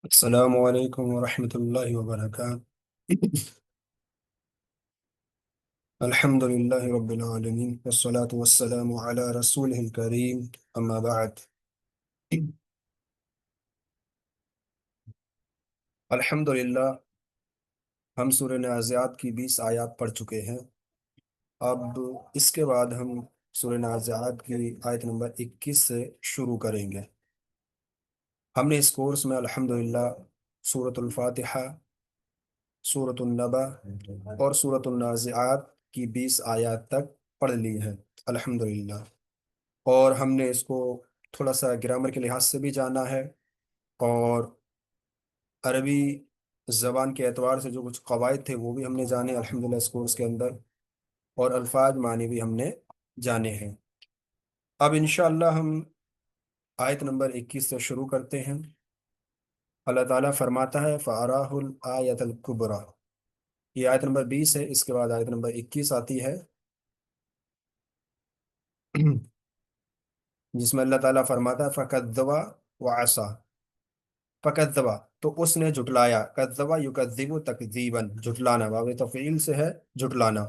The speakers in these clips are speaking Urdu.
السلام علیکم ورحمۃ اللہ وبرکاتہ۔ الحمد للہ رب العالمین والصلاة والسلام علی رسولہ الکریم، اما بعد۔ الحمد للہ ہم سورہ نازعات کی 20 آیات پڑھ چکے ہیں۔ اب اس کے بعد ہم سورہ نازعات کی آیت نمبر 21 سے شروع کریں گے۔ ہم نے اس کورس میں الحمدللہ سورۃ الفاتحہ، سورۃ النبا اور سورۃ النازعات کی 20 آیات تک پڑھ لی ہیں الحمدللہ۔ اور ہم نے اس کو تھوڑا سا گرامر کے لحاظ سے بھی جانا ہے، اور عربی زبان کے اعتبار سے جو کچھ قواعد تھے وہ بھی ہم نے جانے الحمدللہ اس کورس کے اندر، اور الفاظ معنی بھی ہم نے جانے ہیں۔ اب انشاءاللہ ہم آیت نمبر 21 سے شروع کرتے ہیں۔ اللہ تعالیٰ فرماتا ہے فَأَرَاهُ الْآيَةَ الْكُبْرَى۔ یہ آیت نمبر 20 ہے، اس کے بعد آیت نمبر 21 آتی ہے جس میں اللہ تعالیٰ فرماتا ہے فَكَذَّبَ وَعَصَى۔ فَكَذَّبَ تو اس نے جھٹلایا، کذبا یکذب تکذیبا، جھٹلانا، واو تفعیل سے ہے جھٹلانا،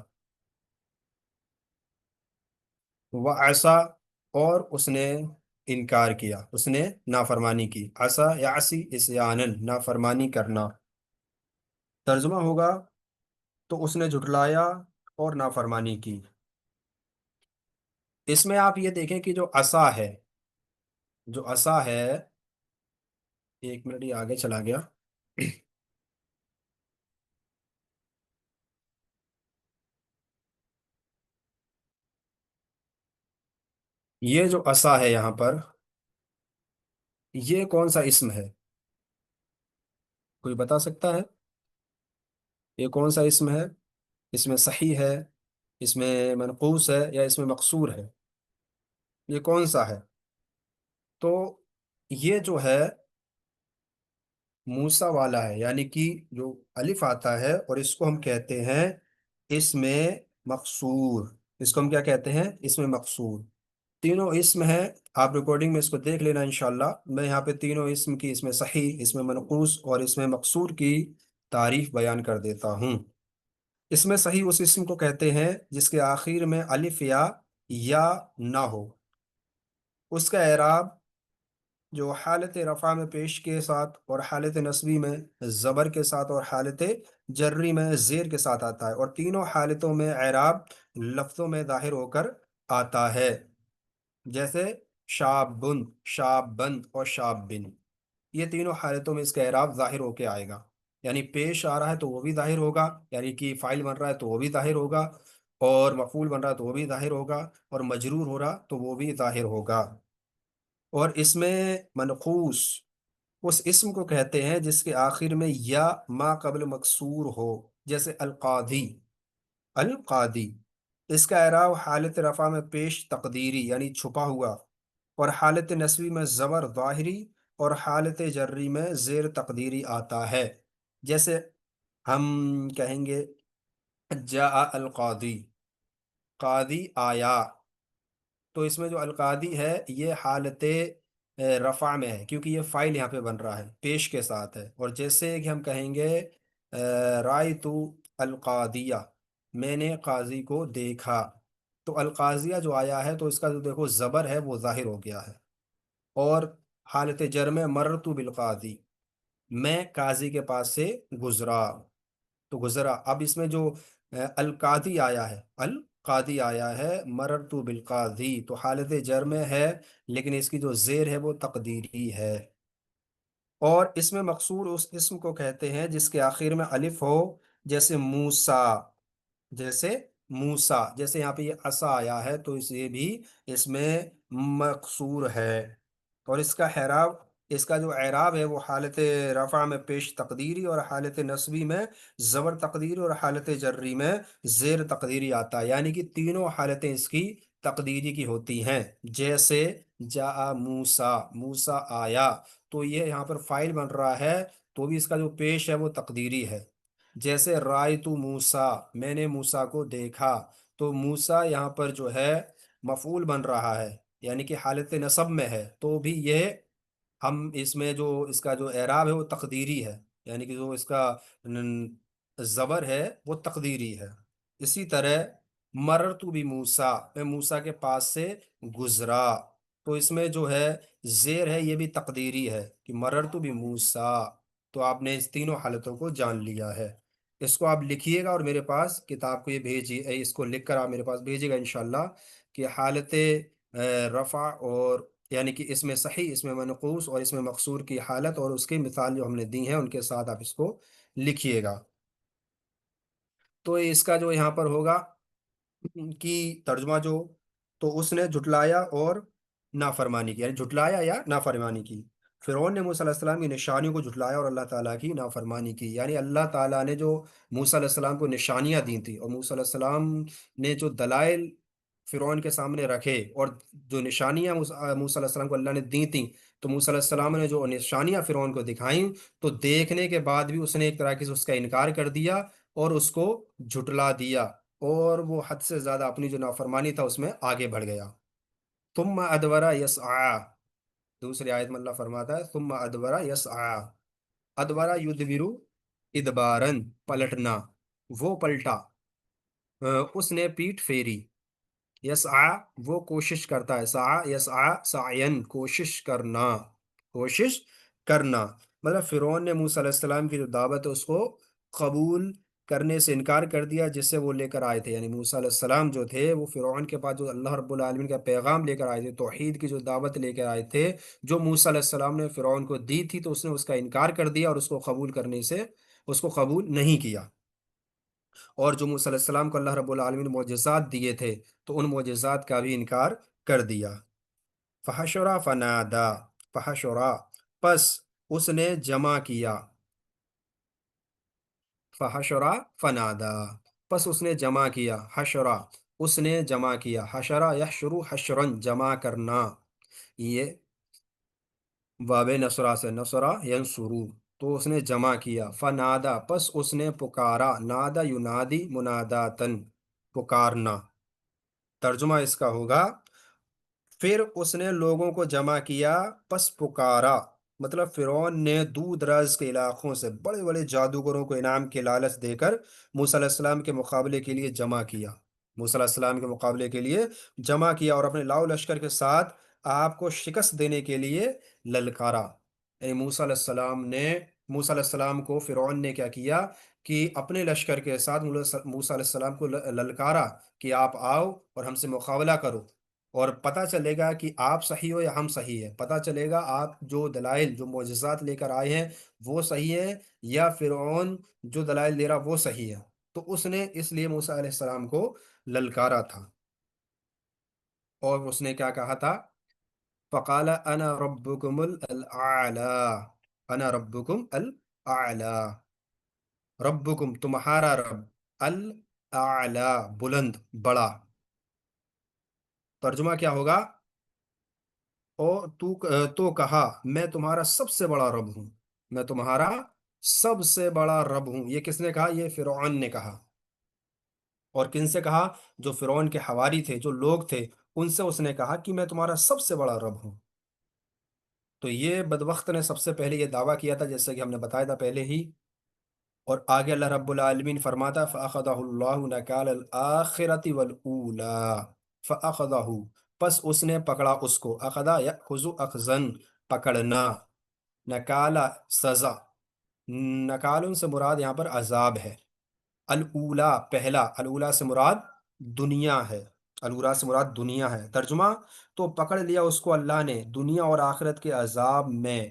وعصا اور اس نے انکار کیا، اس نے نافرمانی کی، عصا یعصی عصیانا، نافرمانی کرنا۔ ترجمہ ہوگا تو اس نے جھٹلایا اور نافرمانی کی۔ اس میں آپ یہ دیکھیں کہ جو عصا ہے، جو عصا ہے، ایک منٹ یہ آگے چلا گیا۔ یہ جو عصا ہے یہاں پر، یہ کون سا اسم ہے؟ کوئی بتا سکتا ہے یہ کون سا اسم ہے؟ اس میں صحیح ہے، اس میں منقوص ہے، یا اس میں مقصور ہے؟ یہ کون سا ہے؟ تو یہ جو ہے موسا والا ہے، یعنی کہ جو الف آتا ہے اور اس کو ہم کہتے ہیں اس میں مقصور۔ اس کو ہم کیا کہتے ہیں؟ اس میں مقصور۔ تینوں اسم ہیں، آپ ریکارڈنگ میں اس کو دیکھ لینا انشاءاللہ۔ میں یہاں پہ تینوں اسم کی، اس میں صحیح، اس میں منقوص اور اس میں مقصور کی تعریف بیان کر دیتا ہوں۔ اس میں صحیح اس اسم کو کہتے ہیں جس کے آخر میں الف یا نہ ہو۔ اس کا اعراب جو حالت رفع میں پیش کے ساتھ، اور حالت نصبی میں زبر کے ساتھ، اور حالت جری میں زیر کے ساتھ آتا ہے، اور تینوں حالتوں میں اعراب لفظوں میں ظاہر ہو کر آتا ہے، جیسے شابن، شابن اور شابن۔ یہ تینوں حالتوں میں اس کا اعراب ظاہر ہو کے آئے گا، یعنی پیش آ رہا ہے تو وہ بھی ظاہر ہوگا، یعنی کہ فاعل بن رہا ہے تو وہ بھی ظاہر ہوگا، اور مفعول بن رہا ہے تو وہ بھی ظاہر ہوگا، اور مجرور ہو رہا تو وہ بھی ظاہر ہوگا۔ اور اس میں منقوص اس اسم کو کہتے ہیں جس کے آخر میں یا ما قبل مکسور ہو، جیسے القاضی، القاضی۔ اس کا اعراب حالت رفع میں پیش تقدیری یعنی چھپا ہوا، اور حالت نصبی میں زبر ظاہری، اور حالت جری میں زیر تقدیری آتا ہے، جیسے ہم کہیں گے جاء القاضی، قاضی آیا۔ تو اس میں جو القاضی ہے یہ حالت رفع میں ہے، کیونکہ یہ فائل یہاں پہ بن رہا ہے، پیش کے ساتھ ہے۔ اور جیسے کہ ہم کہیں گے رائت القاضیہ، میں نے قاضی کو دیکھا، تو القاضیہ جو آیا ہے تو اس کا جو دیکھو زبر ہے وہ ظاہر ہو گیا ہے۔ اور حالت جر میں مررت بالقاضی، میں قاضی کے پاس سے گزرا، تو گزرا۔ اب اس میں جو القاضی آیا ہے، القاضی آیا ہے، مررت بالقاضی، تو حالت جر میں ہے، لیکن اس کی جو زیر ہے وہ تقدیری ہے۔ اور اس میں مقصور اس اسم کو کہتے ہیں جس کے آخر میں الف ہو، جیسے موسیٰ، جیسے موسیٰ، جیسے یہاں پہ یہ عصا آیا ہے تو یہ بھی اس میں مقصور ہے۔ اور اس کا اعراب، اس کا جو اعراب ہے وہ حالت رفع میں پیش تقدیری، اور حالت نصبی میں زبر تقدیری، اور حالت جری میں زیر تقدیری آتا ہے، یعنی کہ تینوں حالتیں اس کی تقدیری کی ہوتی ہیں۔ جیسے جاء موسیٰ، موسیٰ آیا، تو یہ یہاں پر فائل بن رہا ہے تو بھی اس کا جو پیش ہے وہ تقدیری ہے۔ جیسے رائت موسیٰ، میں نے موسیٰ کو دیکھا، تو موسیٰ یہاں پر جو ہے مفعول بن رہا ہے، یعنی کہ حالت نصب میں ہے، تو بھی یہ ہم اس میں جو اس کا جو اعراب ہے وہ تقدیری ہے، یعنی کہ جو اس کا زبر ہے وہ تقدیری ہے۔ اسی طرح مررت بموسیٰ، میں موسیٰ کے پاس سے گزرا، تو اس میں جو ہے زیر ہے یہ بھی تقدیری ہے کہ مررت بموسیٰ۔ تو آپ نے اس تینوں حالتوں کو جان لیا ہے۔ اس کو آپ لکھیے گا اور میرے پاس کتاب کو یہ بھیجیے، اس کو لکھ کر آپ میرے پاس بھیجیے گا انشاءاللہ، کہ حالت رفع اور یعنی کہ اس میں صحیح، اس میں منقوص اور اس میں مقصور کی حالت اور اس کی مثال جو ہم نے دی ہیں ان کے ساتھ آپ اس کو لکھیے گا۔ تو اس کا جو یہاں پر ہوگا کی ترجمہ جو، تو اس نے جھٹلایا اور نافرمانی کی، یعنی جھٹلایا یا نافرمانی کی۔ فرعون نے موسیٰ علیہ السلام کی نشانیوں کو جھٹلایا اور اللہ تعالیٰ کی نافرمانی کی، یعنی اللہ تعالیٰ نے جو موسیٰ علیہ السلام کو نشانیاں دی تھیں اور موسیٰ علیہ السلام نے جو دلائل فرعون کے سامنے رکھے، اور جو نشانیاں موسیٰ علیہ السلام کو اللہ نے دی تھیں، تو موسیٰ علیہ السلام نے جو نشانیاں فرعون کو دکھائیں، تو دیکھنے کے بعد بھی اس نے ایک طرح سے اس کا انکار کر دیا اور اس کو جھٹلا دیا، اور وہ حد سے زیادہ اپنی جو نافرمانی تھا اس میں آگے بڑھ گیا۔ ثم ادبر یسعا، دوسری آیت میں اللہ فرماتا ہے ثم ادبر یسعا، ادبر یدبرو ادبارن، پلٹنا، وہ پلٹا، اس نے پیٹ پھیری، یسعا وہ کوشش کرتا ہے، سعا یسعا سعین کوشش کرنا، کوشش کرنا، مطلب فرعون نے موسیٰ علیہ السلام کی جو دعوت ہے اس کو قبول کرنے سے انکار کر دیا جس سے وہ لے کر آئے تھے، یعنی موسیٰ علیہ السلام جو تھے وہ فرعون کے پاس جو اللہ رب العالمین کا پیغام لے کر آئے تھے، توحید کی جو دعوت لے کر آئے تھے، جو موسیٰ علیہ السلام نے فرعون کو دی تھی، تو اس نے اس کا انکار کر دیا اور اس کو قبول کرنے سے اس کو قبول نہیں کیا۔ اور جو موسیٰ علیہ السلام کو اللہ رب العالمین نے معجزات دیے تھے، تو ان معجزات کا بھی انکار کر دیا۔ فحشرا فنادا، فحشرا پس اس نے جمع کیا، فحشرا فنادا پس اس نے جمع کیا، حشرا اس نے جمع کیا، حشرا یحشرو حشرن جمع کرنا، یہ باب نصرہ سے نصرہ ینصرو، تو اس نے جمع کیا، فنادا پس اس نے پکارا، نادا ینادی مناداتن پکارنا، ترجمہ اس کا ہوگا پھر اس نے لوگوں کو جمع کیا، پس پکارا، مطلب فرعون نے دور دراز کے علاقوں سے بڑے بڑے جادوگروں کو انعام کے لالچ دے کر موسیٰ علیہ السلام کے مقابلے کے لیے جمع کیا، موسیٰ علیہ السلام کے مقابلے کے لیے جمع کیا، اور اپنے لاؤ لشکر کے ساتھ آپ کو شکست دینے کے لیے للکارا، یعنی موسیٰ علیہ السلام کو فرعون نے کیا کیا کہ اپنے لشکر کے ساتھ موسیٰ علیہ السلام کو للکارا کہ آپ آؤ اور ہم سے مقابلہ کرو، اور پتہ چلے گا کہ آپ صحیح ہو یا ہم صحیح ہے، پتہ چلے گا آپ جو دلائل جو معجزات لے کر آئے ہیں وہ صحیح ہے یا فرعون جو دلائل دے رہا وہ صحیح ہے۔ تو اس نے اس لیے موسیٰ علیہ السلام کو للکارا تھا، اور اس نے کیا کہا تھا، فقال انا ربکم الاعلی، انا ربکم الاعلی، ربکم تمہارا رب، الاعلی بلند بڑا، ترجمہ کیا ہوگا، اور تو کہا میں تمہارا سب سے بڑا رب ہوں، میں تمہارا سب سے بڑا رب ہوں، یہ کس نے کہا، یہ فرعون نے کہا، اور کن سے کہا، جو فرعون کے حواری تھے، جو لوگ تھے، ان سے اس نے کہا کہ میں تمہارا سب سے بڑا رب ہوں۔ تو یہ بدبخت نے سب سے پہلے یہ دعویٰ کیا تھا جیسے کہ ہم نے بتایا تھا پہلے ہی، اور آگے اللہ رب العالمین فرماتا فَأَخَذَهُ اللَّهُ نَكَالَ الْآخِرَةِ وَالْأُولَى، فَأَخَذَهُ پس اس نے پکڑا اس کو، اخذا یأخذ اخذن پکڑنا، نکالا سزا، نکالن سے مراد یہاں پر عذاب ہے، الاولا پہلا، الاولا سے مراد دنیا ہے، الاولا سے مراد دنیا ہے، ترجمہ تو پکڑ لیا اس کو اللہ نے دنیا اور آخرت کے عذاب میں،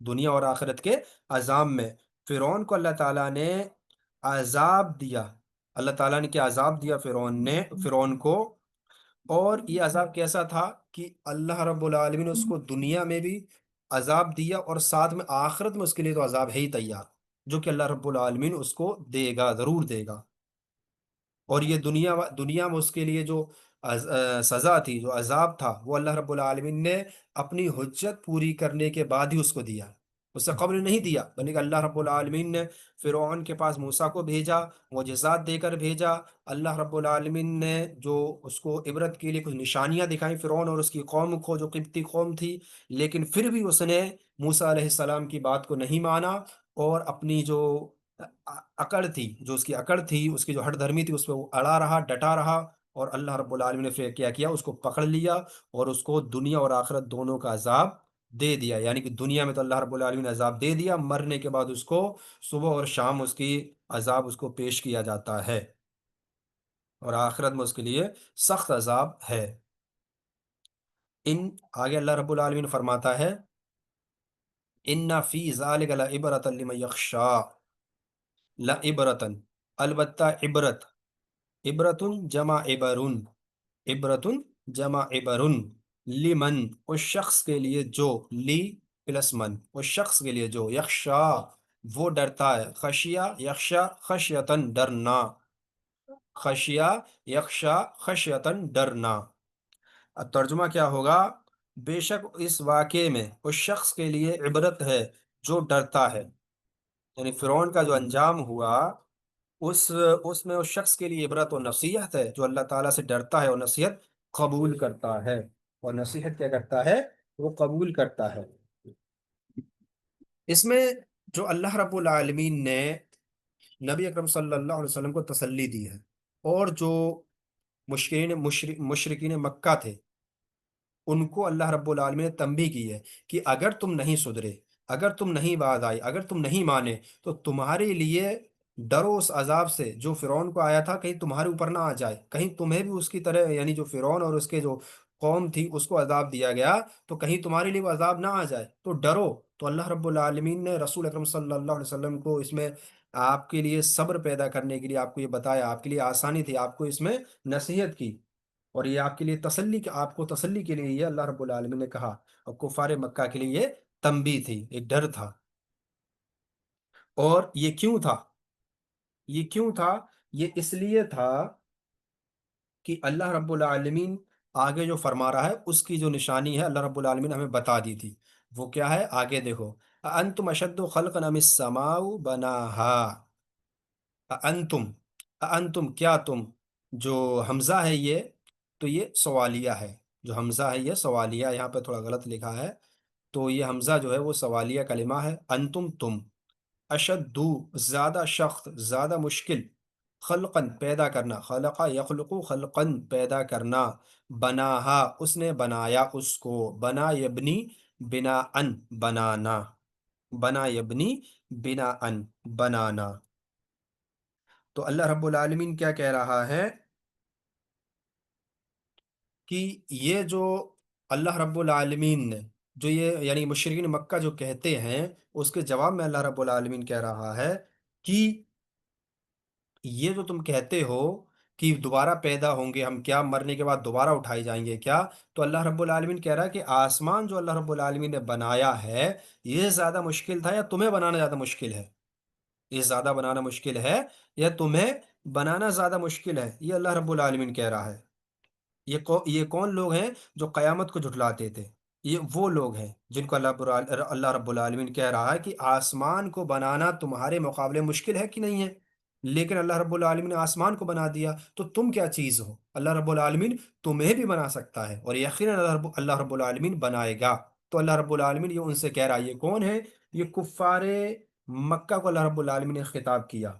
دنیا اور آخرت کے عذاب میں، فرعون کو اللہ تعالیٰ نے عذاب دیا، اللہ تعالیٰ نے کیا عذاب دیا فرعون کو، اور یہ عذاب کیسا تھا کہ اللہ رب العالمین نے اس کو دنیا میں بھی عذاب دیا اور ساتھ میں آخرت میں اس کے لیے تو عذاب ہے ہی تیار، جو کہ اللہ رب العالمین اس کو دے گا، ضرور دے گا، اور یہ دنیا میں اس کے لیے جو سزا تھی، جو عذاب تھا، وہ اللہ رب العالمین نے اپنی حجت پوری کرنے کے بعد ہی اس کو دیا، اس سے قبل نہیں دیا، بلکہ اللہ رب العالمین نے فرعون کے پاس موسیٰ کو بھیجا، معجزات دے کر بھیجا۔ اللہ رب العالمین نے جو اس کو عبرت کے لیے کچھ نشانیاں دکھائیں فرعون اور اس کی قوم کو، جو قبطی قوم تھی، لیکن پھر بھی اس نے موسیٰ علیہ السلام کی بات کو نہیں مانا، اور اپنی جو اکڑ تھی، جو اس کی اکڑ تھی، اس کی جو ہٹ دھرمی تھی، اس پہ وہ اڑا رہا، ڈٹا رہا، اور اللہ رب العالمین نے پھر کیا کیا، اس کو پکڑ لیا اور اس کو دنیا اور آخرت دونوں کا عذاب دے دیا۔ یعنی کہ دنیا میں تو اللہ رب العالمین نے عذاب دے دیا، مرنے کے بعد اس کو صبح اور شام اس کی عذاب اس کو پیش کیا جاتا ہے، اور آخرت میں اس کے لیے سخت عذاب ہے۔ ان آگے اللہ رب العالمین فرماتا ہے، ان فی ذالک لعبرۃ لمن یخشی، لعبرۃ، البتہ عبرت، عبرتن جمع عبرن، عبرتن جمع عبرن، لمن اس شخص کے لیے جو، لی پلس من، اس شخص کے لیے جو، یخشا وہ ڈرتا ہے، خشیہ یخشا خشیتن ڈرنا، خشیہ یخشا خشیتن ڈرنا۔ اب ترجمہ کیا ہوگا؟ بے شک اس واقعے میں اس شخص کے لیے عبرت ہے جو ڈرتا ہے، یعنی فرعون کا جو انجام ہوا، اس اس میں اس شخص کے لیے عبرت و نصیحت ہے جو اللہ تعالیٰ سے ڈرتا ہے اور نصیحت قبول کرتا ہے، اور نصیحت کیا کرتا ہے؟ وہ قبول کرتا ہے۔ اس میں جو اللہ رب العالمین نے نبی اکرم صلی اللہ علیہ وسلم کو تسلی دی ہے، اور جو مشرکین مکہ تھے، ان کو اللہ رب العالمین نے تنبیہ کی ہے کہ اگر تم نہیں سدھرے، اگر تم نہیں باز آئی، اگر تم نہیں مانے، تو تمہارے لیے ڈرو اس عذاب سے جو فرعون کو آیا تھا، کہیں تمہارے اوپر نہ آ جائے، کہیں تمہیں بھی اس کی طرح، یعنی جو فرعون اور اس کے جو قوم تھی اس کو عذاب دیا گیا، تو کہیں تمہارے لیے وہ عذاب نہ آ جائے، تو ڈرو۔ تو اللہ رب العالمین نے رسول اکرم صلی اللہ علیہ وسلم کو اس میں آپ کے لیے صبر پیدا کرنے کے لیے آپ کو یہ بتایا، آپ کے لیے آسانی تھی، آپ کو اس میں نصیحت کی، اور یہ آپ کے لیے تسلی، آپ کو تسلی کے لیے یہ اللہ رب العالمین نے کہا، اور کفار مکہ کے لیے یہ تنبیہ تھی، ایک ڈر تھا۔ اور یہ کیوں تھا؟ یہ کیوں تھا؟ یہ اس لیے تھا کہ اللہ رب العالمین آگے جو فرما رہا ہے اس کی جو نشانی ہے اللہ رب العالمین نے ہمیں بتا دی تھی، وہ کیا ہے؟ آگے دیکھو، انتم اشد خلقا ام السماء بناہا، انتم، انتم کیا تم، جو حمزہ ہے یہ، تو یہ سوالیہ ہے، جو حمزہ ہے یہ سوالیہ، یہاں پہ تھوڑا غلط لکھا ہے، تو یہ حمزہ جو ہے وہ سوالیہ کلمہ ہے۔ انتم تم، اشدو زیادہ سخت، زیادہ مشکل، خلقن پیدا کرنا، خلقا یخلقو خلقن پیدا کرنا، بناہا اس نے بنایا اس کو، بنا یبنی بنا ان بنانا، بنا یبنی بنا ان بنانا۔ تو اللہ رب العالمین کیا کہہ رہا ہے کہ یہ جو اللہ رب العالمین نے جو یہ، یعنی مشرکین مکہ جو کہتے ہیں، اس کے جواب میں اللہ رب العالمین کہہ رہا ہے کہ یہ جو تم کہتے ہو کہ دوبارہ پیدا ہوں گے ہم، کیا مرنے کے بعد دوبارہ اٹھائے جائیں گے کیا؟ تو اللہ رب العالمین کہہ رہا ہے کہ آسمان جو اللہ رب العالمین نے بنایا ہے، یہ زیادہ مشکل تھا یا تمہیں بنانا زیادہ مشکل ہے؟ یہ زیادہ بنانا مشکل ہے یا تمہیں بنانا زیادہ مشکل ہے؟ یہ اللہ رب العالمین کہہ رہا ہے۔ یہ کون لوگ ہیں جو قیامت کو جھٹلاتے تھے؟ یہ وہ لوگ ہیں جن کو اللہ رب العالمین کہہ رہا ہے کہ آسمان کو بنانا تمہارے مقابلے مشکل ہے کہ نہیں ہے؟ لیکن اللہ رب العالمین نے آسمان کو بنا دیا، تو تم کیا چیز ہو؟ اللہ رب العالمین تمہیں بھی بنا سکتا ہے، اور یقیناً اللہ رب العالمین بنائے گا۔ تو اللہ رب العالمین یہ ان سے کہہ رہا ہے، یہ کون ہے؟ یہ کفار مکہ کو اللہ رب العالمین نے خطاب کیا،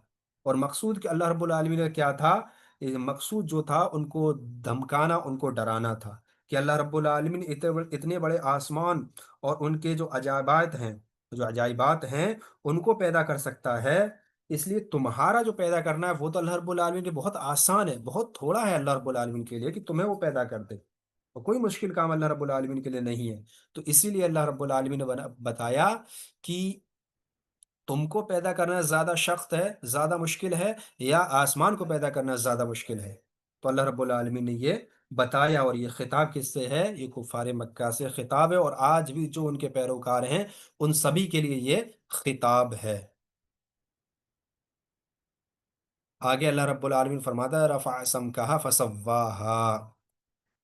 اور مقصود کہ اللہ رب العالمین کا کیا تھا؟ یہ مقصود جو تھا ان کو دھمکانا، ان کو ڈرانا تھا، کہ اللہ رب العالمین اتنے بڑے آسمان اور ان کے جو عجائبات ہیں، جو عجائبات ہیں، ان کو پیدا کر سکتا ہے، اس لیے تمہارا جو پیدا کرنا ہے وہ تو اللہ رب العالمین کے بہت آسان ہے، بہت تھوڑا ہے اللہ رب العالمین کے لیے کہ تمہیں وہ پیدا کر دے، اور کوئی مشکل کام اللہ رب العالمین کے لیے نہیں ہے۔ تو اسی لیے اللہ رب العالمین نے بتایا کہ تم کو پیدا کرنا زیادہ سخت ہے، زیادہ مشکل ہے، یا آسمان کو پیدا کرنا زیادہ مشکل ہے؟ تو اللہ رب العالمین نے یہ بتایا، اور یہ خطاب کس سے ہے؟ یہ کفار مکہ سے خطاب ہے، اور آج بھی جو ان کے پیروکار ہیں ان سبھی کے لیے یہ خطاب ہے۔ آگے اللہ رب العالمین فرماتا ہے، رفع سمکہا فسواہا،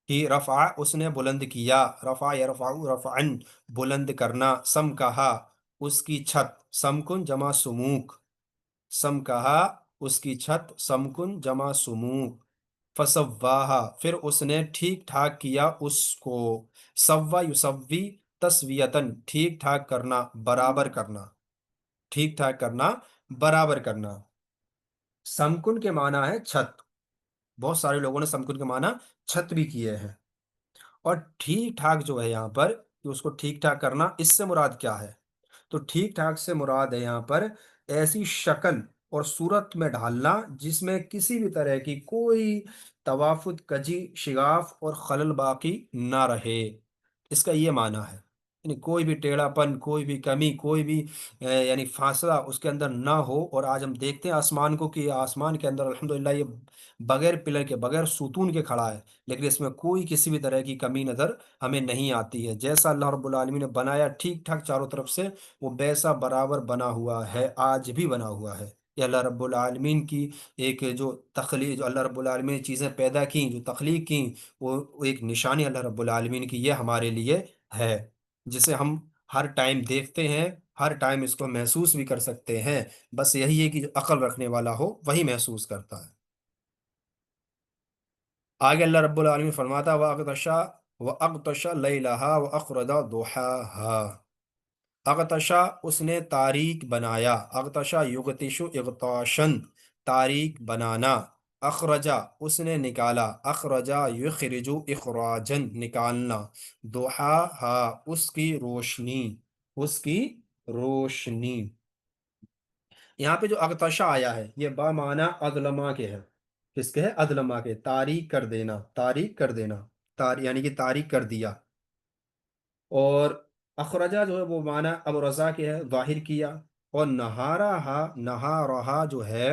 کہ رفع اس نے بلند کیا، رفع یرفع رفعن بلند کرنا، سم کہا اس کی چھت، سمکن جمع سموک، سم کہا اس کی چھت، سمکن جمع سموک، فسواہا پھر اس نے ٹھیک ٹھاک کیا اس کو، سوا یسوی تسویتن ٹھیک ٹھاک کرنا، برابر کرنا، ٹھیک ٹھاک کرنا، برابر کرنا۔ سمکن کے معنی ہے چھت، بہت سارے لوگوں نے سمکن کے معنی چھت بھی کیے ہیں۔ اور ٹھیک ٹھاک جو ہے یہاں پر، کہ اس کو ٹھیک ٹھاک کرنا، اس سے مراد کیا ہے؟ تو ٹھیک ٹھاک سے مراد ہے یہاں پر ایسی شکل اور صورت میں ڈھالنا جس میں کسی بھی طرح کی کوئی توافت، کجی، شگاف اور خلل باقی نہ رہے، اس کا یہ معنی ہے، یعنی کوئی بھی ٹیڑھا پن، کوئی بھی کمی، کوئی بھی یعنی فاصلہ اس کے اندر نہ ہو۔ اور آج ہم دیکھتے ہیں آسمان کو، کہ آسمان کے اندر الحمدللہ یہ بغیر پلر کے، بغیر ستون کے کھڑا ہے، لیکن اس میں کوئی کسی بھی طرح کی کمی نظر ہمیں نہیں آتی ہے۔ جیسا اللہ رب العالمین نے بنایا ٹھیک ٹھاک چاروں طرف سے، وہ بیسا برابر بنا ہوا ہے، آج بھی بنا ہوا ہے۔ یہ اللہ رب العالمین کی ایک جو تخلیق، جو اللہ رب العالمین نے چیزیں پیدا کی، جو تخلیق کی، وہ ایک نشانی اللہ رب العالمین کی یہ ہمارے لیے ہے، جسے ہم ہر ٹائم دیکھتے ہیں، ہر ٹائم اس کو محسوس بھی کر سکتے ہیں۔ بس یہی ہے کہ جو عقل رکھنے والا ہو وہی محسوس کرتا ہے۔ آگے اللہ رب العالمین فرماتا وَأَغْطَشَ وَأَغْطَشَ لَيْلَهَا وَأَخْرَجَ ضُحَاهَا، اغتشا اس نے تاریک بنایا، اغتشا یغتشو اغتاشن تاریک بنانا، اخرجا اس نے نکالا، اخرجا یخرجو اخراجن نکالنا، دوحا ہا اس کی روشنی، اس کی روشنی۔ یہاں پہ جو اغتشا آیا ہے یہ با معنی اظلما کے ہے، کس کے ہے؟ اظلما کے، تاریک کر دینا، تاریک کر دینا، یعنی کہ تاریک کر دیا۔ اور اخرجہ جو ہے وہ معنی اب رضا کے ہے، ظاہر کیا۔ اور نہارا ہا، نہارہا جو ہے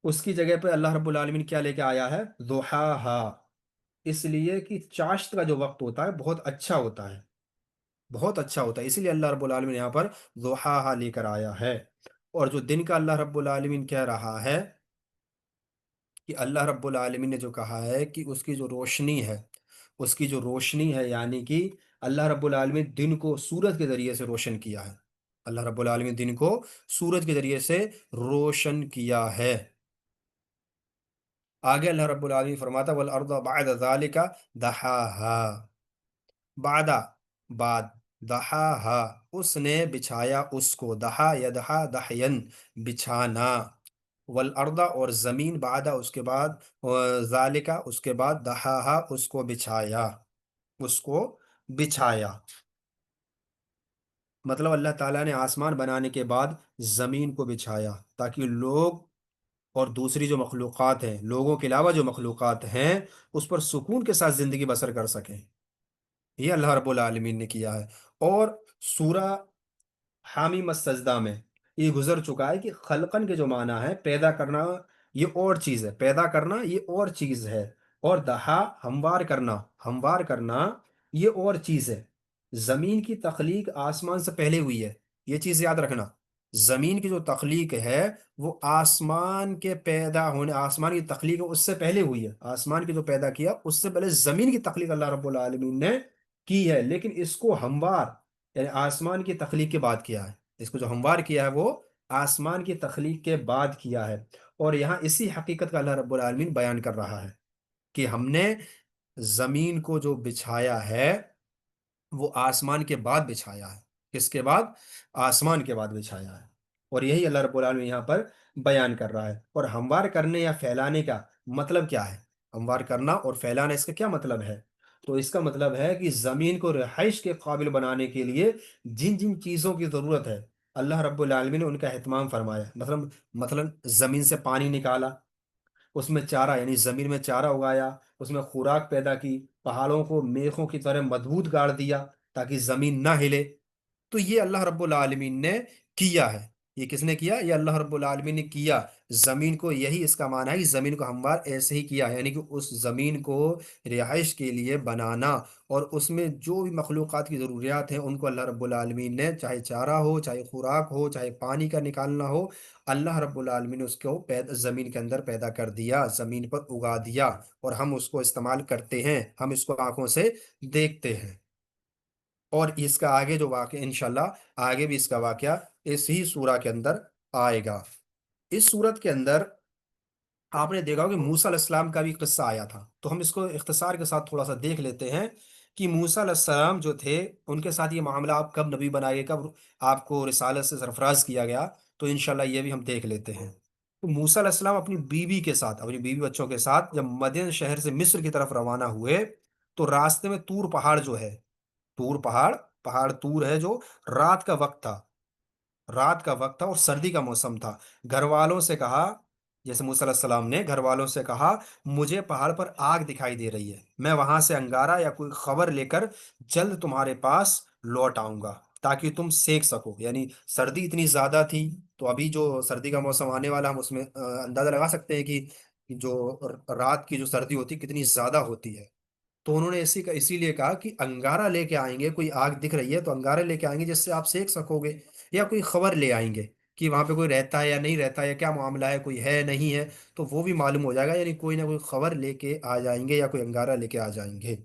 اس کی جگہ پہ اللہ رب العالمین کیا لے کے آیا ہے؟ ضحاہا، اس لیے کہ چاشت کا جو وقت ہوتا ہے بہت اچھا ہوتا ہے، بہت اچھا ہوتا ہے، اسی لیے اللہ رب العالمین یہاں پر ضحاہا لے کر آیا ہے۔ اور جو دن کا اللہ رب العالمین کہہ رہا ہے، کہ اللہ رب العالمین نے جو کہا ہے کہ اس کی جو روشنی ہے، اس کی جو روشنی ہے، یعنی کہ اللہ رب العالمین دن کو سورج کے ذریعے سے روشن کیا ہے، اللہ رب العالمین دن کو سورج کے ذریعے سے روشن کیا ہے۔ آگے اللہ رب العالمین فرماتا والارض بعد ذالک دحاہا، بعد بعد، دحاہا اس نے بچھایا اس کو، دحا یدحا دحین بچھانا، والارض اور زمین، بعد اس کے بعد، ذالکا اس کے بعد، دحاہا اس کو بچھایا، اس کو بچھایا۔ مطلب اللہ تعالیٰ نے آسمان بنانے کے بعد زمین کو بچھایا تاکہ لوگ اور دوسری جو مخلوقات ہیں، لوگوں کے علاوہ جو مخلوقات ہیں، اس پر سکون کے ساتھ زندگی بسر کر سکیں، یہ اللہ رب العالمین نے کیا ہے۔ اور سورہ حامیم السجدہ میں یہ گزر چکا ہے کہ خلقن کے جو معنی ہے پیدا کرنا، یہ اور چیز ہے، پیدا کرنا یہ اور چیز ہے، اور دہا ہموار کرنا، ہموار کرنا یہ اور چیز ہے۔ زمین کی تخلیق آسمان سے پہلے ہوئی ہے، یہ چیز یاد رکھنا، زمین کی جو تخلیق ہے وہ آسمان کے پیدا ہونے، آسمان کی تخلیق اس سے پہلے ہوئی ہے، آسمان کی جو پیدا کیا اس سے پہلے زمین کی تخلیق اللہ رب العالمین نے کی ہے، لیکن اس کو ہموار، یعنی آسمان کی تخلیق کے بعد کیا ہے، اس کو جو ہموار کیا ہے وہ آسمان کی تخلیق کے بعد کیا ہے۔ اور یہاں اسی حقیقت کا اللہ رب العالمین بیان کر رہا ہے کہ ہم نے زمین کو جو بچھایا ہے وہ آسمان کے بعد بچھایا ہے، کس کے بعد؟ آسمان کے بعد بچھایا ہے۔ اور یہی اللہ رب العالمین یہاں پر بیان کر رہا ہے۔ اور ہموار کرنے یا پھیلانے کا مطلب کیا ہے؟ ہموار کرنا اور پھیلانا، اس کا کیا مطلب ہے؟ تو اس کا مطلب ہے کہ زمین کو رہائش کے قابل بنانے کے لیے جن جن چیزوں کی ضرورت ہے اللہ رب العالمین نے ان کا اہتمام فرمایا، مثلا زمین سے پانی نکالا، اس میں چارہ یعنی زمین میں چارہ اگایا، اس میں خوراک پیدا کی، پہاڑوں کو میخوں کی طرح مضبوط گاڑ دیا تاکہ زمین نہ ہلے۔ تو یہ اللہ رب العالمین نے کیا ہے، یہ کس نے کیا؟ یہ اللہ رب العالمین نے کیا زمین کو، یہی اس کا معنی ہے کہ زمین کو ہموار ایسے ہی کیا ہے، یعنی کہ اس زمین کو رہائش کے لیے بنانا، اور اس میں جو بھی مخلوقات کی ضروریات ہیں ان کو اللہ رب العالمین نے، چاہے چارہ ہو، چاہے خوراک ہو، چاہے پانی کا نکالنا ہو، اللہ رب العالمین نے اس کو زمین کے اندر پیدا کر دیا، زمین پر اگا دیا، اور ہم اس کو استعمال کرتے ہیں، ہم اس کو آنکھوں سے دیکھتے ہیں۔ اور اس کا آگے جو واقعہ انشاءاللہ آگے بھی اس کا واقعہ اس ہی سورہ کے اندر آئے گا۔ اس سورت کے اندر آپ نے دیکھا ہوگا کہ موسیٰ علیہ السلام کا بھی قصہ آیا تھا، تو ہم اس کو اختصار کے ساتھ تھوڑا سا دیکھ لیتے ہیں کہ موسیٰ علیہ السلام جو تھے ان کے ساتھ یہ معاملہ آپ کب نبی بنائے گئے، کب آپ کو رسالت سے سرفراز کیا گیا، تو انشاءاللہ یہ بھی ہم دیکھ لیتے ہیں۔ تو موسیٰ علیہ السلام اپنی بیوی کے ساتھ، اپنی بیوی بچوں کے ساتھ جب مدین شہر سے مصر کی طرف روانہ ہوئے، تو راستے میں طور پہاڑ جو ہے، طور پہاڑ، پہاڑ طور ہے جو، رات کا وقت تھا، رات کا وقت تھا اور سردی کا موسم تھا۔ گھر والوں سے کہا، جیسے موسیٰ علیہ السلام نے گھر والوں سے کہا مجھے پہاڑ پر آگ دکھائی دے رہی ہے، میں وہاں سے انگارہ یا کوئی خبر لے کر جلد تمہارے پاس لوٹ آؤں گا تاکہ تم سیک سکو، یعنی سردی اتنی زیادہ تھی۔ تو ابھی جو سردی کا موسم آنے والا، ہم اس میں اندازہ لگا سکتے ہیں کہ جو رات کی جو سردی ہوتی ہے کتنی زیادہ ہوتی ہے۔ تو انہوں نے اسی لیے کہا کہ انگارہ لے کے آئیں گے، کوئی آگ دکھ رہی ہے تو انگارہ لے کے آئیں گے جس سے آپ سیک سکو گے، یا کوئی خبر لے آئیں گے کہ وہاں پہ کوئی رہتا ہے یا نہیں رہتا ہے، کیا معاملہ ہے، کوئی ہے نہیں ہے، تو وہ بھی معلوم ہو جائے گا، یعنی کوئی نہ کوئی خبر لے کے آ جائیں گے یا کوئی انگارہ لے کے آ جائیں گے۔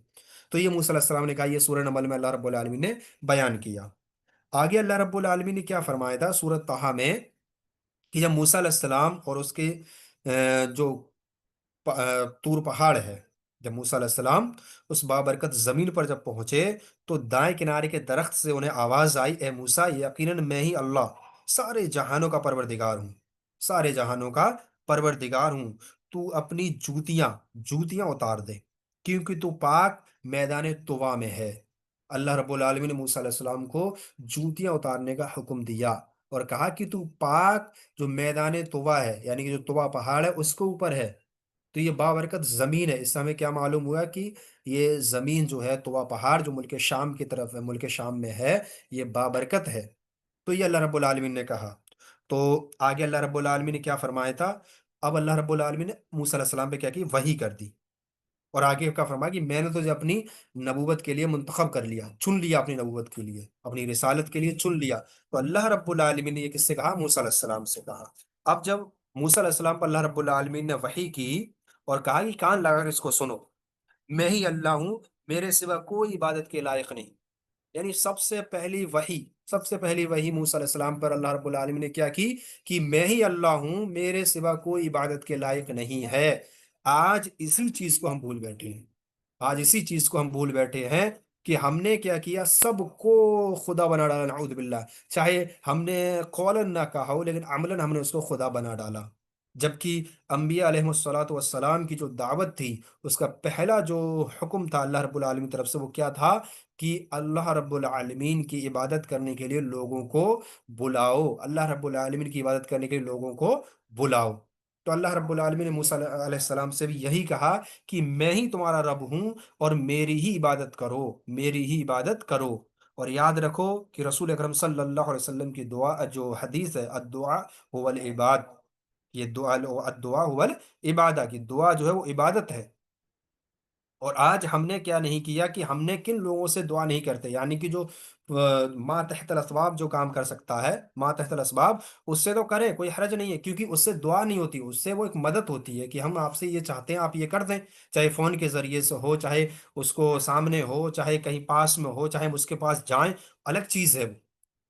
تو یہ موسیٰ علیہ السلام نے کہا، یہ سورہ نمل میں اللہ رب العالمین نے بیان کیا۔ آگے اللہ رب العالمین نے کیا فرمایا تھا سورۃ طٰہٰ میں، کہ جب موسیٰ علیہ السلام اور اس کے جو طور پہاڑ ہے، جب موسیٰ علیہ السلام اس بابرکت زمین پر جب پہنچے، تو دائیں کنارے کے درخت سے انہیں آواز آئی، اے موسیٰ یقیناً میں ہی اللہ سارے جہانوں کا پروردگار ہوں، سارے جہانوں کا پروردگار ہوں، تو اپنی جوتیاں جوتیاں اتار دے کیونکہ تو پاک میدان طوا میں ہے۔ اللہ رب العالمین نے موسیٰ علیہ السلام کو جوتیاں اتارنے کا حکم دیا اور کہا کہ تو پاک جو میدان طوا ہے، یعنی کہ جو طوا پہاڑ ہے اس کے اوپر ہے۔ تو یہ بابرکت زمین ہے، اس سے ہمیں کیا معلوم ہوا کہ یہ زمین جو ہے طوا پہاڑ جو ملک شام کی طرف ہے، ملک شام میں ہے، یہ بابرکت ہے۔ تو یہ اللہ رب العالمین نے کہا۔ تو آگے اللہ رب العالمین نے کیا فرمایا تھا، اب اللہ رب العالمین نے موسیٰ علیہ السلام پہ کیا کی، وحی کر دی، اور آگے کا فرمایا کہ میں نے تجھے اپنی نبوت کے لیے منتخب کر لیا، چن لیا، اپنی نبوت کے لیے، اپنی رسالت کے لیے چن لیا۔ تو اللہ رب العالمین نے یہ کس سے کہا، موسیٰ علیہ السلام سے کہا۔ اب جب موسیٰ علیہ السلام پر اللہ رب العالمین نے وحی کی اور کہا کہ کان لگا کر اس کو سنو، میں ہی اللہ ہوں، میرے سوا کوئی عبادت کے لائق نہیں، یعنی سب سے پہلی وحی موسیٰ علیہ السلام پر اللہ رب العالمین نے کیا کی، کہ میں ہی اللہ ہوں، میرے سوا کوئی عبادت کے لائق نہیں ہے۔ آج اسی چیز کو ہم بھول بیٹھے ہیں، آج اسی چیز کو ہم بھول بیٹھے ہیں کہ ہم نے کیا کیا، سب کو خدا بنا ڈالا، نعوذ باللہ۔ چاہے ہم نے قولاً نہ کہا ہو لیکن عملاً ہم نے اس کو خدا بنا ڈالا، جبکہ انبیاء علیہ الصلوۃ والسلام کی جو دعوت تھی، اس کا پہلا جو حکم تھا اللہ رب العالمین کی طرف سے، وہ کیا تھا کہ اللہ رب العالمین کی عبادت کرنے کے لیے لوگوں کو بلاؤ، اللہ رب العالمین کی عبادت کرنے کے لیے لوگوں کو بلاؤ۔ تو اللہ رب العالمین نے موسیٰ علیہ السلام سے بھی یہی کہا کہ میں ہی تمہارا رب ہوں اور میری ہی عبادت کرو، میری ہی عبادت کرو۔ اور یاد رکھو کہ رسول اکرم صلی اللہ علیہ وسلم کی دعا، جو حدیث ہے، الدعاء هو العباد، یہ الدعاء هو العبادہ، کی دعا جو ہے وہ عبادت ہے۔ اور آج ہم نے کیا نہیں کیا کہ ہم نے کن لوگوں سے دعا نہیں کرتے، یعنی کہ جو ما تحت الاسباب جو کام کر سکتا ہے، ما تحت الاسباب، اس سے تو کریں، کوئی حرج نہیں ہے، کیونکہ اس سے دعا نہیں ہوتی، اس سے وہ ایک مدد ہوتی ہے کہ ہم آپ سے یہ چاہتے ہیں آپ یہ کر دیں، چاہے فون کے ذریعے سے ہو، چاہے اس کو سامنے ہو، چاہے کہیں پاس میں ہو، چاہے ہم اس کے پاس جائیں، الگ چیز ہے وہ۔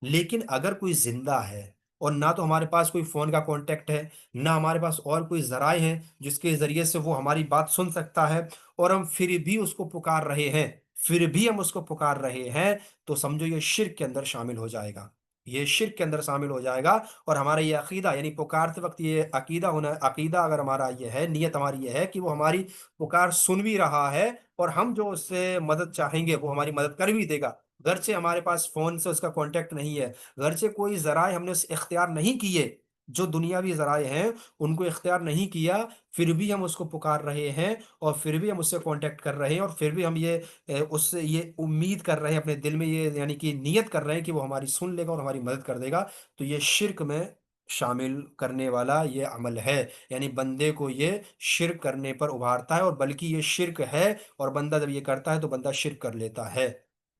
لیکن اگر کوئی زندہ ہے اور نہ تو ہمارے پاس کوئی فون کا کانٹیکٹ ہے، نہ ہمارے پاس اور کوئی ذرائع ہیں جس کے ذریعے سے وہ ہماری بات سن سکتا ہے، اور ہم پھر بھی اس کو پکار رہے ہیں، پھر بھی ہم اس کو پکار رہے ہیں، تو سمجھو یہ شرک کے اندر شامل ہو جائے گا، یہ شرک کے اندر شامل ہو جائے گا۔ اور ہمارا یہ عقیدہ، یعنی پکارتے وقت یہ عقیدہ ہونا، عقیدہ اگر ہمارا یہ ہے، نیت ہماری یہ ہے کہ وہ ہماری پکار سن بھی رہا ہے، اور ہم جو اس سے مدد چاہیں گے وہ ہماری مدد کر بھی دے گا، گرچہ ہمارے پاس فون سے اس کا کانٹیکٹ نہیں ہے، گرچہ کوئی ذرائع ہم نے اختیار نہیں کیے، جو دنیاوی ذرائع ہیں ان کو اختیار نہیں کیا، پھر بھی ہم اس کو پکار رہے ہیں، اور پھر بھی ہم اس سے کانٹیکٹ کر رہے ہیں، اور پھر بھی ہم یہ اس سے یہ امید کر رہے ہیں اپنے دل میں، یہ یعنی کہ نیت کر رہے ہیں کہ وہ ہماری سن لے گا اور ہماری مدد کر دے گا، تو یہ شرک میں شامل کرنے والا یہ عمل ہے، یعنی بندے کو یہ شرک کرنے پر ابھارتا ہے، اور بلکہ یہ شرک ہے، اور بندہ جب یہ کرتا ہے تو بندہ شرک کر لیتا ہے۔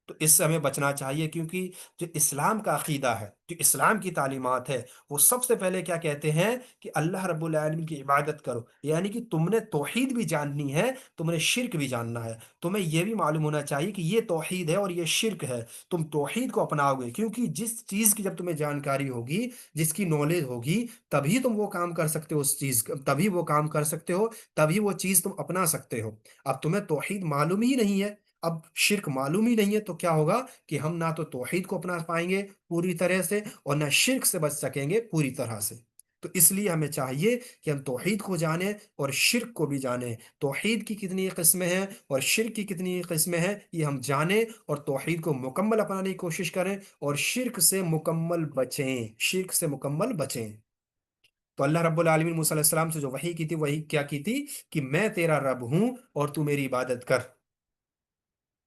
تو اس سے ہمیں بچنا چاہیے، کیونکہ جو اسلام کا عقیدہ ہے، جو اسلام کی تعلیمات ہے، وہ سب سے پہلے کیا کہتے ہیں کہ اللہ رب العالمین کی عبادت کرو، یعنی کہ تم نے توحید بھی جاننی ہے، تم نے شرک بھی جاننا ہے، تمہیں یہ بھی معلوم ہونا چاہیے کہ یہ توحید ہے اور یہ شرک ہے، تم توحید کو اپناؤ گے، کیونکہ جس چیز کی جب تمہیں جانکاری ہوگی، جس کی نالج ہوگی، تبھی تم وہ کام کر سکتے ہو، اس چیز تبھی وہ کام کر سکتے ہو، تبھی وہ چیز تم اپنا سکتے ہو۔ اب تمہیں توحید معلوم ہی نہیں ہے، اب شرک معلوم ہی نہیں ہے، تو کیا ہوگا کہ ہم نہ تو توحید کو اپنا پائیں گے پوری طرح سے، اور نہ شرک سے بچ سکیں گے پوری طرح سے۔ تو اس لیے ہمیں چاہیے کہ ہم توحید کو جانیں اور شرک کو بھی جانیں، توحید کی کتنی قسمیں ہیں اور شرک کی کتنی قسمیں ہیں یہ ہم جانیں، اور توحید کو مکمل اپنانے کی کوشش کریں، اور شرک سے مکمل بچیں، شرک سے مکمل بچیں۔ تو اللہ رب العالمین موسیٰ علیہ السلام سے جو وحی کی تھی، وہی کیا کی تھی کہ میں تیرا رب ہوں اور تو میری عبادت کر،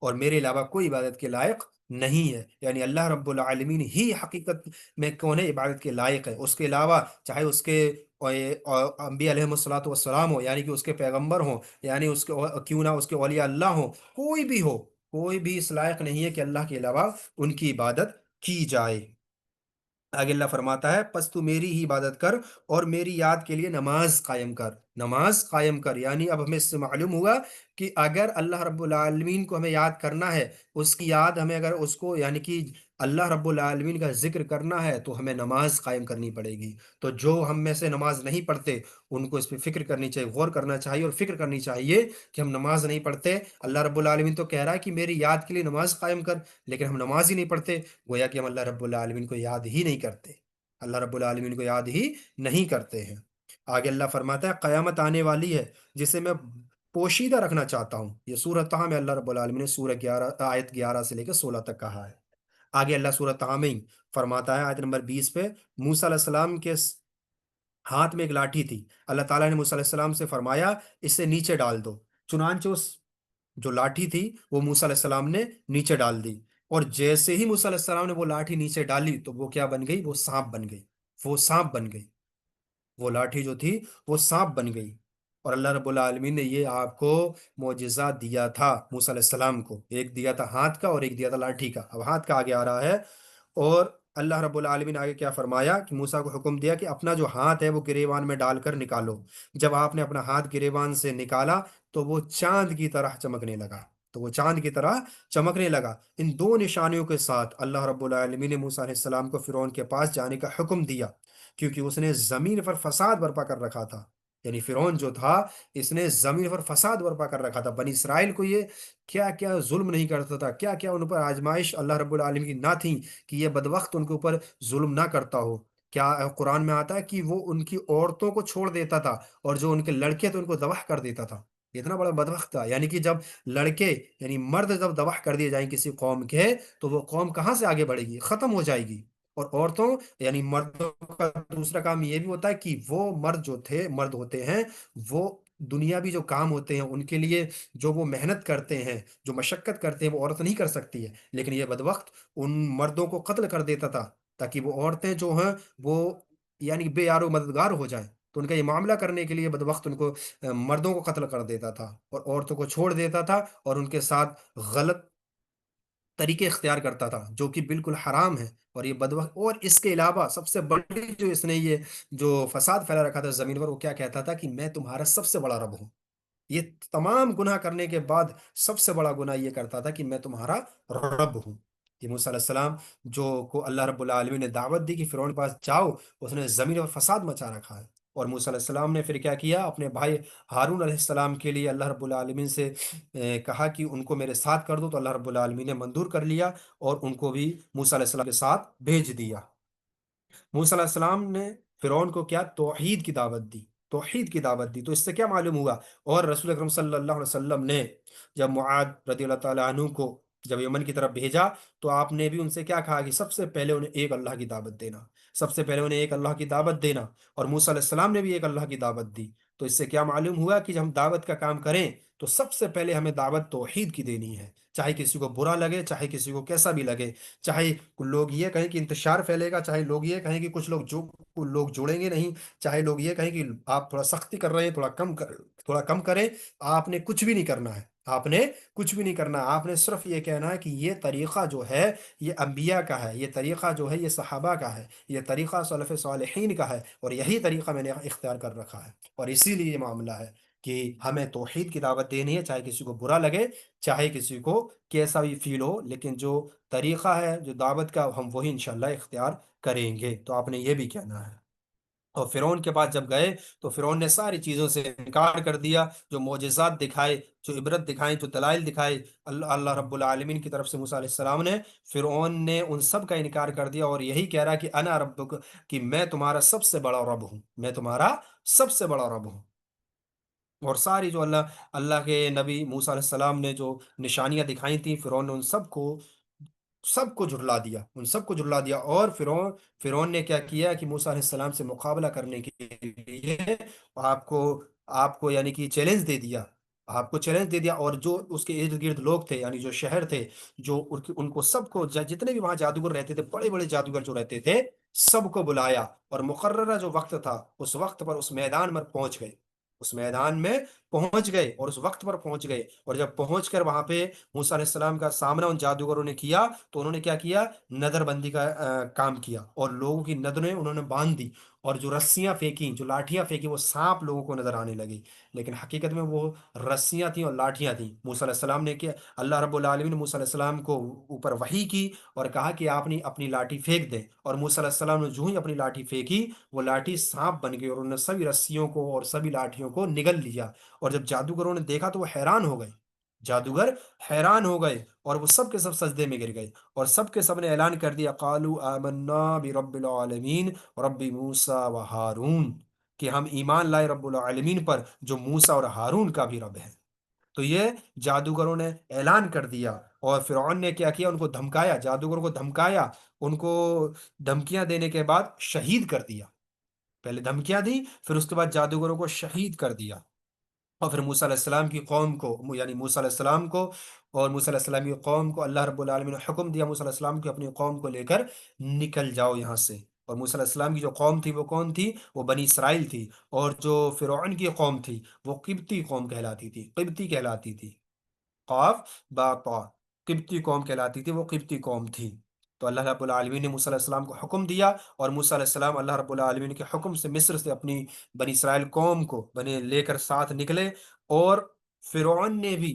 اور میرے علاوہ کوئی عبادت کے لائق نہیں ہے، یعنی اللہ رب العالمین ہی حقیقت میں کون ہے، عبادت کے لائق ہے، اس کے علاوہ چاہے اس کے انبیاء علیہ الصلوۃ والسلام ہو، یعنی کہ اس کے پیغمبر ہوں، یعنی اس کے کیوں نہ اس کے اولیاء اللہ ہوں، کوئی بھی ہو، کوئی بھی اس لائق نہیں ہے کہ اللہ کے علاوہ ان کی عبادت کی جائے۔ آگے اللہ فرماتا ہے پس تو میری ہی عبادت کر اور میری یاد کے لیے نماز قائم کر، نماز قائم کر، یعنی اب ہمیں اس سے معلوم ہوا کہ اگر اللہ رب العالمین کو ہمیں یاد کرنا ہے، اس کی یاد ہمیں اگر اس کو یعنی کہ اللہ رب العالمین کا ذکر کرنا ہے، تو ہمیں نماز قائم کرنی پڑے گی۔ تو جو ہم میں سے نماز نہیں پڑھتے، ان کو اس پہ فکر کرنی چاہیے، غور کرنا چاہیے اور فکر کرنی چاہیے کہ ہم نماز نہیں پڑھتے، اللہ رب العالمین تو کہہ رہا ہے کہ میری یاد کے لیے نماز قائم کر، لیکن ہم نماز ہی نہیں پڑھتے، گویا کہ ہم اللہ رب العالمین کو یاد ہی نہیں کرتے، اللہ رب العالمین کو یاد ہی نہیں کرتے ہیں۔ آگے اللہ فرماتا ہے قیامت آنے والی ہے جسے میں پوشیدہ رکھنا چاہتا ہوں، یہ سورہ طہ میں اللہ رب العالمین نے سورہ 11 آیت 11 سے لے کے 16 تک کہا ہے۔ آگے اللہ سورہ طہ میں ہی فرماتا ہے آیت نمبر 20 پہ، موسیٰ علیہ السلام کے ہاتھ میں ایک لاٹھی تھی، اللہ تعالیٰ نے موسیٰ علیہ السلام سے فرمایا اسے نیچے ڈال دو، چنانچہ اس جو لاٹھی تھی وہ موسیٰ علیہ السلام نے نیچے ڈال دی، اور جیسے ہی موسیٰ علیہ السلام نے وہ لاٹھی نیچے ڈالی تو وہ کیا بن گئی، وہ سانپ بن گئی، وہ سانپ بن گئی، وہ لاٹھی جو تھی وہ سانپ بن گئی۔ اور اللہ رب العالمین نے یہ آپ کو معجزہ دیا تھا موسیٰ علیہ السلام کو، ایک دیا تھا ہاتھ کا اور ایک دیا تھا لاٹھی کا، اب ہاتھ کا آگے آ رہا ہے۔ اور اللہ رب العالمین آگے کیا فرمایا کہ موسیٰ کو حکم دیا کہ اپنا جو ہاتھ ہے وہ گریبان میں ڈال کر نکالو، جب آپ نے اپنا ہاتھ گریبان سے نکالا تو وہ چاند کی طرح چمکنے لگا، تو وہ چاند کی طرح چمکنے لگا۔ ان دو نشانیوں کے ساتھ اللہ رب العالمین نے موسیٰ علیہ السلام کو فرعون کے پاس جانے کا حکم دیا، کیونکہ اس نے زمین پر فساد برپا کر رکھا تھا، یعنی فرعون جو تھا اس نے زمین پر فساد برپا کر رکھا تھا، بنی اسرائیل کو یہ کیا کیا ظلم نہیں کرتا تھا، کیا کیا ان پر آزمائش اللہ رب العالمین کی نہ تھی کہ یہ بدبخت ان کے اوپر ظلم نہ کرتا ہو۔ کیا قرآن میں آتا ہے کہ وہ ان کی عورتوں کو چھوڑ دیتا تھا، اور جو ان کے لڑکے تھے ان کو ذبح کر دیتا تھا، اتنا بڑا بدبخت تھا، یعنی کہ جب لڑکے یعنی مرد جب ذبح کر دیے جائیں کسی قوم کے، تو وہ قوم کہاں سے آگے بڑھے گی، ختم ہو جائے گی۔ اور عورتوں یعنی مردوں کا دوسرا کام یہ بھی ہوتا ہے کہ وہ مرد جو تھے مرد ہوتے ہیں، وہ دنیاوی جو کام ہوتے ہیں ان کے لیے جو وہ محنت کرتے ہیں، جو مشقت کرتے ہیں، وہ عورت نہیں کر سکتی ہے، لیکن یہ بدبخت ان مردوں کو قتل کر دیتا تھا تاکہ وہ عورتیں جو ہیں وہ یعنی بے یار و مددگار ہو جائیں، تو ان کا یہ معاملہ کرنے کے لیے بدبخت ان کو مردوں کو قتل کر دیتا تھا اور عورتوں کو چھوڑ دیتا تھا، اور ان کے ساتھ غلط طریقے اختیار کرتا تھا جو کہ بالکل حرام ہے، اور یہ بدبخت، اور اس کے علاوہ سب سے بڑی جو اس نے یہ جو فساد پھیلا رکھا تھا زمین پر، وہ کیا کہتا تھا کہ میں تمہارا سب سے بڑا رب ہوں۔ یہ تمام گناہ کرنے کے بعد سب سے بڑا گناہ یہ کرتا تھا کہ میں تمہارا رب ہوں۔ یہ موسیٰ علیہ السلام جو کو اللہ رب العالمین نے دعوت دی کہ فرعون کے پاس جاؤ، اس نے زمین پر فساد مچا رکھا ہے، اور موسیٰ علیہ السلام نے پھر کیا کیا، اپنے بھائی ہارون علیہ السلام کے لیے اللہ رب العالمین سے کہا کہ ان کو میرے ساتھ کر دو، تو اللہ رب العالمین نے منظور کر لیا اور ان کو بھی موسیٰ علیہ السلام کے ساتھ بھیج دیا۔ موسیٰ علیہ السلام نے فرعون کو کیا، توحید کی دعوت دی، توحید کی دعوت دی، تو اس سے کیا معلوم ہوا، اور رسول اکرم صلی اللہ علیہ وسلم نے جب معاذ رضی اللہ تعالیٰ عنہ کو جب یمن کی طرف بھیجا، تو آپ نے بھی ان سے کیا کہا کہ سب سے پہلے انہیں ایک اللہ کی دعوت دینا، سب سے پہلے انہیں ایک اللہ کی دعوت دینا، اور موسیٰ علیہ السلام نے بھی ایک اللہ کی دعوت دی۔ تو اس سے کیا معلوم ہوا کہ جب ہم دعوت کا کام کریں تو سب سے پہلے ہمیں دعوت توحید کی دینی ہے، چاہے کسی کو برا لگے، چاہے کسی کو کیسا بھی لگے، چاہے لوگ یہ کہیں کہ انتشار پھیلے گا، چاہے لوگ یہ کہیں کہ کچھ لوگ جوڑیں گے نہیں، چاہے لوگ یہ کہیں کہ آپ تھوڑا سختی کر رہے ہیں، تھوڑا کم کریں، آپ نے کچھ بھی نہیں کرنا ہے، آپ نے کچھ بھی نہیں کرنا، آپ نے صرف یہ کہنا ہے کہ یہ طریقہ جو ہے یہ انبیاء کا ہے، یہ طریقہ جو ہے یہ صحابہ کا ہے، یہ طریقہ سلف صالحین کا ہے، اور یہی طریقہ میں نے اختیار کر رکھا ہے۔ اور اسی لیے یہ معاملہ ہے کہ ہمیں توحید کی دعوت دینی ہے، چاہے کسی کو برا لگے، چاہے کسی کو کیسا بھی فیل ہو، لیکن جو طریقہ ہے جو دعوت کا ہم وہی انشاءاللہ اختیار کریں گے۔ تو آپ نے یہ بھی کہنا ہے۔ اور فرعون کے پاس جب گئے تو فرعون نے ساری چیزوں سے انکار کر دیا، جو معجزات دکھائے، جو عبرت دکھائیں، جو دلائل دکھائے اللہ رب العالمین کی طرف سے موسیٰ علیہ السلام نے، فرعون نے ان سب کا انکار کر دیا، اور یہی کہہ رہا کہ انا ربک، کہ میں تمہارا سب سے بڑا رب ہوں، میں تمہارا سب سے بڑا رب ہوں۔ اور ساری جو اللہ کے نبی موسیٰ علیہ السلام نے جو نشانیاں دکھائی تھیں، فرعون نے ان سب کو جھٹلا دیا، ان سب کو جھٹلا دیا۔ اور فرعون نے کیا کیا کہ موسیٰ علیہ السلام سے مقابلہ کرنے کے لیے آپ کو آپ کو یعنی کہ چیلنج دے دیا، آپ کو چیلنج دے دیا، اور جو اس کے ارد گرد لوگ تھے، یعنی جو شہر تھے، جو ان کو سب کو جتنے بھی وہاں جادوگر رہتے تھے، بڑے بڑے جادوگر جو رہتے تھے، سب کو بلایا، اور مقررہ جو وقت تھا اس وقت پر اس میدان میں پہنچ گئے، اس میدان میں پہنچ گئے، اور اس وقت پر پہنچ گئے۔ اور جب پہنچ کر وہاں پہ موسیٰ علیہ السلام کا سامنا ان جادوگروں نے کیا، تو انہوں نے کیا کیا؟ نظر بندی کا کام کیا، اور لوگوں کی نظریں انہوں نے باندھ دی، اور جو رسیاں پھینکی، جو لاٹھیاں پھینکی، وہ سانپ لوگوں کو نظر آنے لگی، لیکن حقیقت میں وہ رسیاں تھیں اور لاٹھیاں تھیں۔ موسیٰ علیہ السلام نے کیا، اللہ رب العالمین نے موسیٰ علیہ السلام کو اوپر وحی کی، اور کہا کہ آپ نے اپنی لاٹھی پھینک دیں، اور موسیٰ علیہ السلام نے جو ہی اپنی لاٹھی پھینکی، وہ لاٹھی سانپ بن گئی، اور انہوں نے سبھی رسیوں کو اور سبھی لاٹھیوں کو نگل لیا۔ اور جب جادوگروں نے دیکھا تو وہ حیران ہو گئے، جادوگر حیران ہو گئے، اور وہ سب کے سب سجدے میں گر گئے، اور سب کے سب نے اعلان کر دیا، قالوا آمنا برب العالمین رب موسیٰ و ہارون، کہ ہم ایمان لائے رب العالمین پر، جو موسیٰ اور ہارون کا بھی رب ہے۔ تو یہ جادوگروں نے اعلان کر دیا، اور فرعون نے کیا کیا؟ ان کو دھمکایا، جادوگروں کو دھمکایا، ان کو دھمکیاں دینے کے بعد شہید کر دیا۔ پہلے دھمکیاں دی، پھر اس کے بعد جادوگروں کو شہید کر دیا۔ اور پھر موسیٰ علیہ السلام کی قوم کو، یعنی موسیٰ علیہ السلام کو اور موسیٰ علیہ السلام کی قوم کو اللہ رب العالمین نے حکم دیا، موسیٰ علیہ السلام کی اپنی قوم کو لے کر نکل جاؤ یہاں سے۔ اور موسیٰ علیہ السلام کی جو قوم تھی وہ کون تھی؟ وہ بنی اسرائیل تھی، اور جو فرعون کی قوم تھی وہ قبطی قوم کہلاتی تھی، قبطی کہلاتی تھی، قاف با طا، قبطی قوم کہلاتی تھی، وہ قبطی قوم تھی۔ تو اللہ رب العالمین نے موسیٰ علیہ السلام کو حکم دیا، اور موسیٰ علیہ السلام اللہ رب العالمین کے حکم سے مصر سے اپنی بنی اسرائیل قوم کو بنے لے کر ساتھ نکلے، اور فرعون نے بھی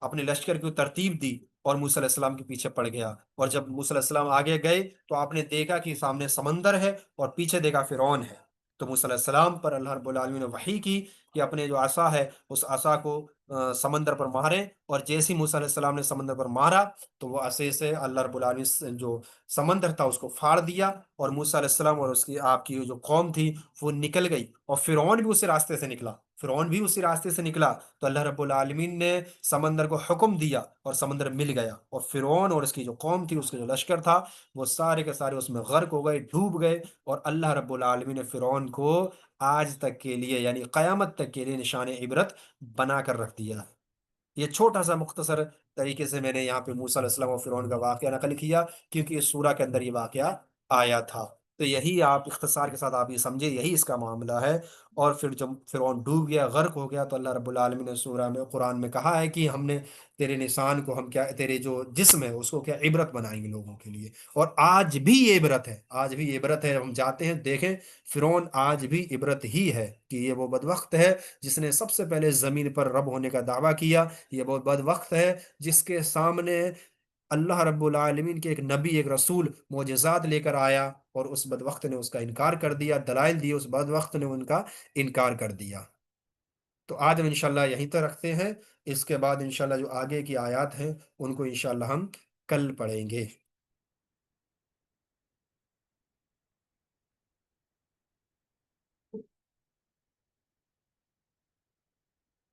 اپنے لشکر کو ترتیب دی، اور موسیٰ علیہ السلام کے پیچھے پڑ گیا۔ اور جب موسیٰ علیہ السلام آگے گئے تو آپ نے دیکھا کہ سامنے سمندر ہے، اور پیچھے دیکھا فرعون ہے۔ تو موسیٰ علیہ السلام پر اللہ رب العالمین نے وحی کی کہ اپنے جو عصا ہے اس عصا کو سمندر پر مارے، اور جیسے ہی موسیٰ علیہ السلام نے سمندر پر مارا تو وہ عصے سے اللہ رب العالمین جو سمندر تھا اس کو پھاڑ دیا، اور موسیٰ علیہ السلام اور اس کی آپ کی جو قوم تھی وہ نکل گئی، اور فرعون بھی اسی راستے سے نکلا، فرعون بھی اسی راستے سے نکلا۔ تو اللہ رب العالمین نے سمندر کو حکم دیا، اور سمندر مل گیا، اور فرعون اور اس کی جو قوم تھی، اس کے جو لشکر تھا، وہ سارے کے سارے اس میں غرق ہو گئے، ڈوب گئے۔ اور اللہ رب العالمین نے فرعون کو آج تک کے لیے، یعنی قیامت تک کے لیے نشان عبرت بنا کر رکھ دیا۔ یہ چھوٹا سا مختصر طریقے سے میں نے یہاں پہ موسیٰ علیہ السلام اور فرعون کا واقعہ نقل کیا، کیونکہ اس سورہ کے اندر یہ واقعہ آیا تھا۔ تو یہی آپ اختصار کے ساتھ آپ یہ سمجھے، یہی اس کا معاملہ ہے۔ اور پھر جب فرعون ڈوب گیا، غرق ہو گیا، تو اللہ رب العالمین نے سورہ میں قرآن میں کہا ہے کہ ہم نے تیرے نشان کو، ہم کیا، تیرے جو جسم ہے اس کو کیا عبرت بنائیں گے لوگوں کے لیے۔ اور آج بھی یہ عبرت ہے، آج بھی یہ عبرت ہے، ہم جاتے ہیں دیکھیں، فرعون آج بھی عبرت ہی ہے، کہ یہ وہ بدبخت ہے جس نے سب سے پہلے زمین پر رب ہونے کا دعویٰ کیا، یہ بہت بد وقت ہے جس کے سامنے اللہ رب العالمین کے ایک نبی، ایک رسول معجزات لے کر آیا، اور اس بد وقت نے اس کا انکار کر دیا، دلائل دیے، اس بد وقت نے ان کا انکار کر دیا۔ تو آج ہم انشاءاللہ یہیں تک رکھتے ہیں، اس کے بعد انشاءاللہ جو آگے کی آیات ہیں ان کو انشاءاللہ ہم کل پڑھیں گے۔